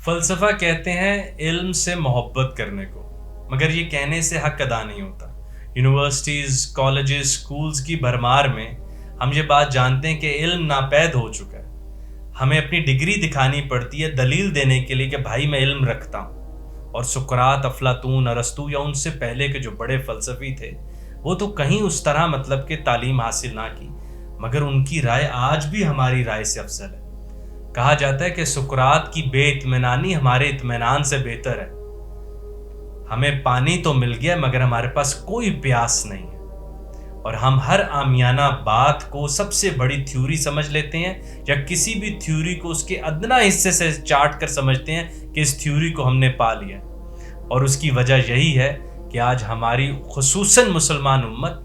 فلسفہ کہتے ہیں علم سے محبت کرنے کو، مگر یہ کہنے سے حق ادا نہیں ہوتا۔ یونیورسٹیز، کالجز، سکولز کی بھرمار میں ہم یہ بات جانتے ہیں کہ علم ناپید ہو چکا ہے۔ ہمیں اپنی ڈگری دکھانی پڑتی ہے دلیل دینے کے لیے کہ بھائی میں علم رکھتا ہوں۔ اور سقراط، افلاطون، ارسطو یا ان سے پہلے کے جو بڑے فلسفی تھے وہ تو کہیں اس طرح مطلب کہ تعلیم حاصل نہ کی، مگر ان کی رائے آج بھی ہماری رائے سے افضل ہے۔ کہا جاتا ہے کہ سقراط کی بے اطمینانی ہمارے اطمینان سے بہتر ہے۔ ہمیں پانی تو مل گیا مگر ہمارے پاس کوئی پیاس نہیں ہے، اور ہم ہر عامیانہ بات کو سب سے بڑی تھیوری سمجھ لیتے ہیں، یا کسی بھی تھیوری کو اس کے ادنا حصے سے چاٹ کر سمجھتے ہیں کہ اس تھیوری کو ہم نے پا لیا۔ اور اس کی وجہ یہی ہے کہ آج ہماری خصوصاً مسلمان امت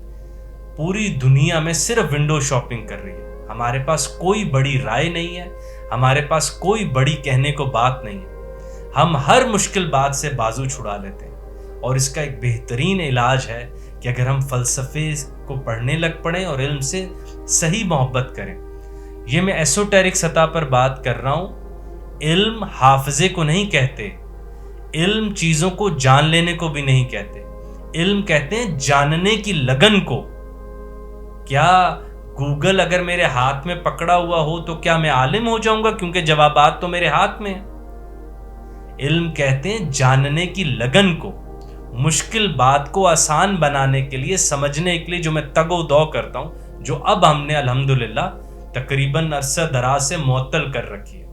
پوری دنیا میں صرف ونڈو شاپنگ کر رہی ہے۔ ہمارے پاس کوئی بڑی رائے نہیں ہے، ہمارے پاس کوئی بڑی کہنے کو بات نہیں ہے۔ ہم ہر مشکل بات سے بازو چھڑا لیتے ہیں، اور اس کا ایک بہترین علاج ہے کہ اگر ہم فلسفے کو پڑھنے لگ پڑیں اور علم سے صحیح محبت کریں۔ یہ میں ایسوٹیرک سطح پر بات کر رہا ہوں۔ علم حافظے کو نہیں کہتے، علم چیزوں کو جان لینے کو بھی نہیں کہتے، علم کہتے ہیں جاننے کی لگن کو۔ کیا گوگل اگر میرے ہاتھ میں پکڑا ہوا ہو تو کیا میں عالم ہو جاؤں گا کیونکہ جوابات تو میرے ہاتھ میں ہیں؟ علم کہتے ہیں جاننے کی لگن کو، مشکل بات کو آسان بنانے کے لیے، سمجھنے کے لیے جو میں تگ و دو کرتا ہوں، جو اب ہم نے الحمدللہ تقریباً عرصہ دراز سے معطل کر رکھی ہے۔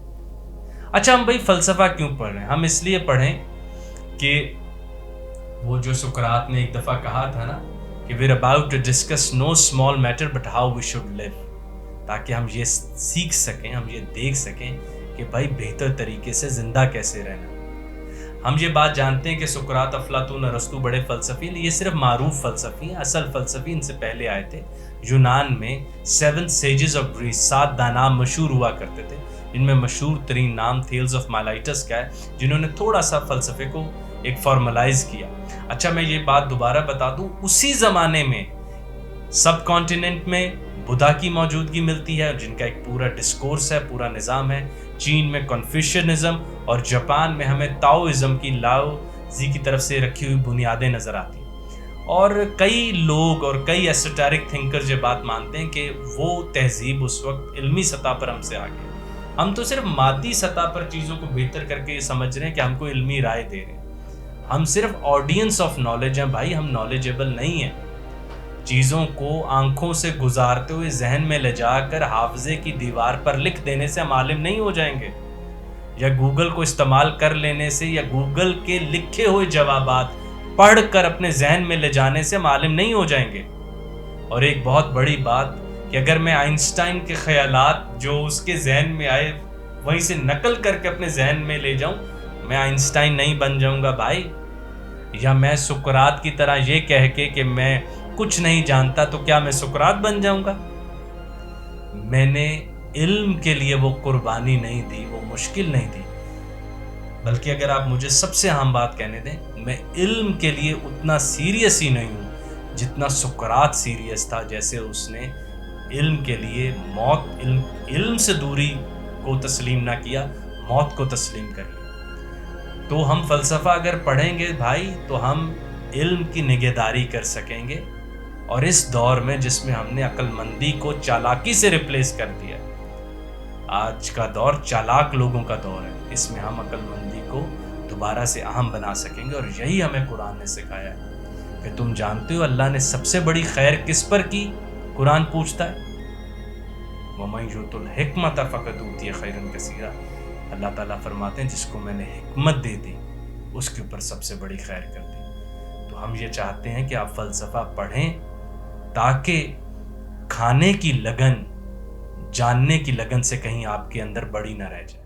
اچھا، ہم بھائی فلسفہ کیوں پڑھ رہے ہیں؟ ہم اس لیے پڑھیں کہ وہ جو سقراط نے ایک دفعہ کہا تھا نا کہ we're about to discuss no small matter but how we should live، تاکہ ہم یہ سیکھ سکیں، ہم یہ دیکھ سکیں کہ بھائی بہتر طریقے سے زندہ کیسے رہنا۔ ہم یہ بات جانتے ہیں کہ سقراط، افلاطون، ارسطو بڑے فلسفی ہیں، یہ صرف معروف فلسفی ہیں، اصل فلسفی ان سے پہلے آئے تھے۔ یونان میں 7 sages of Greece، 7 دانا مشہور ہوا کرتے تھے، جن میں مشہور ترین نام تھیلز آف مائلائٹس کا ہے، جنہوں نے تھوڑا سا فلسفے کو ایک فارملائز کیا۔ اچھا، میں یہ بات دوبارہ بتا دوں، اسی زمانے میں سب کانٹیننٹ میں بدھا کی موجودگی ملتی ہے، جن کا ایک پورا ڈسکورس ہے، پورا نظام ہے۔ چین میں کنفیوشنزم، اور جاپان میں ہمیں تاؤازم کی لاؤ زی کی طرف سے رکھی ہوئی بنیادیں نظر آتی ہیں۔ اور کئی لوگ اور کئی ایسوٹیرک تھنکر یہ بات مانتے ہیں کہ وہ تہذیب اس وقت علمی سطح پر ہم سے آگے ہے۔ ہم تو صرف مادی سطح پر چیزوں کو بہتر کر کے یہ سمجھ رہے ہیں کہ ہم کو علمی رائے دے رہے ہیں۔ ہم صرف آڈینس آف نالج ہیں بھائی، ہم نالجیبل نہیں ہیں۔ چیزوں کو آنکھوں سے گزارتے ہوئے ذہن میں لے جا کر حافظے کی دیوار پر لکھ دینے سے ہم عالم نہیں ہو جائیں گے، یا گوگل کو استعمال کر لینے سے، یا گوگل کے لکھے ہوئے جوابات پڑھ کر اپنے ذہن میں لے جانے سے ہم عالم نہیں ہو جائیں گے۔ اور ایک بہت بڑی بات کہ اگر میں آئنسٹائن کے خیالات جو اس کے ذہن میں آئے وہیں سے نقل کر کے اپنے ذہن میں لے جاؤں، میں آئنسٹائن نہیں بن جاؤں گا بھائی۔ یا میں سقراط کی طرح یہ کہہ کے کہ میں کچھ نہیں جانتا تو کیا میں سقراط بن جاؤں گا؟ میں نے علم کے لیے وہ قربانی نہیں دی، وہ مشکل نہیں دی، بلکہ اگر آپ مجھے سب سے اہم بات کہنے دیں، میں علم کے لیے اتنا سیریس ہی نہیں ہوں جتنا سقراط سیریس تھا، جیسے اس نے علم کے لیے موت، علم سے دوری کو تسلیم نہ کیا، موت کو تسلیم کر لیا۔ تو ہم فلسفہ اگر پڑھیں گے بھائی تو ہم علم کی نگہداری کر سکیں گے، اور اس دور میں جس میں ہم نے عقل مندی کو چالاکی سے ریپلیس کر دیا، آج کا دور چالاک لوگوں کا دور ہے، اس میں ہم عقل مندی کو دوبارہ سے اہم بنا سکیں گے۔ اور یہی ہمیں قرآن نے سکھایا ہے کہ تم جانتے ہو اللہ نے سب سے بڑی خیر کس پر کی؟ قرآن پوچھتا ہے وَمَن یُؤْتِ الْحِکْمَةَ فَقَدْ أُوتِیَ خَیْرًا کَثِیرًا۔ اللہ تعالیٰ فرماتے ہیں جس کو میں نے حکمت دے دی اس کے اوپر سب سے بڑی خیر کر دی۔ تو ہم یہ چاہتے ہیں کہ آپ فلسفہ پڑھیں تاکہ کھانے کی لگن، جاننے کی لگن سے کہیں آپ کے اندر بڑی نہ رہ جائے۔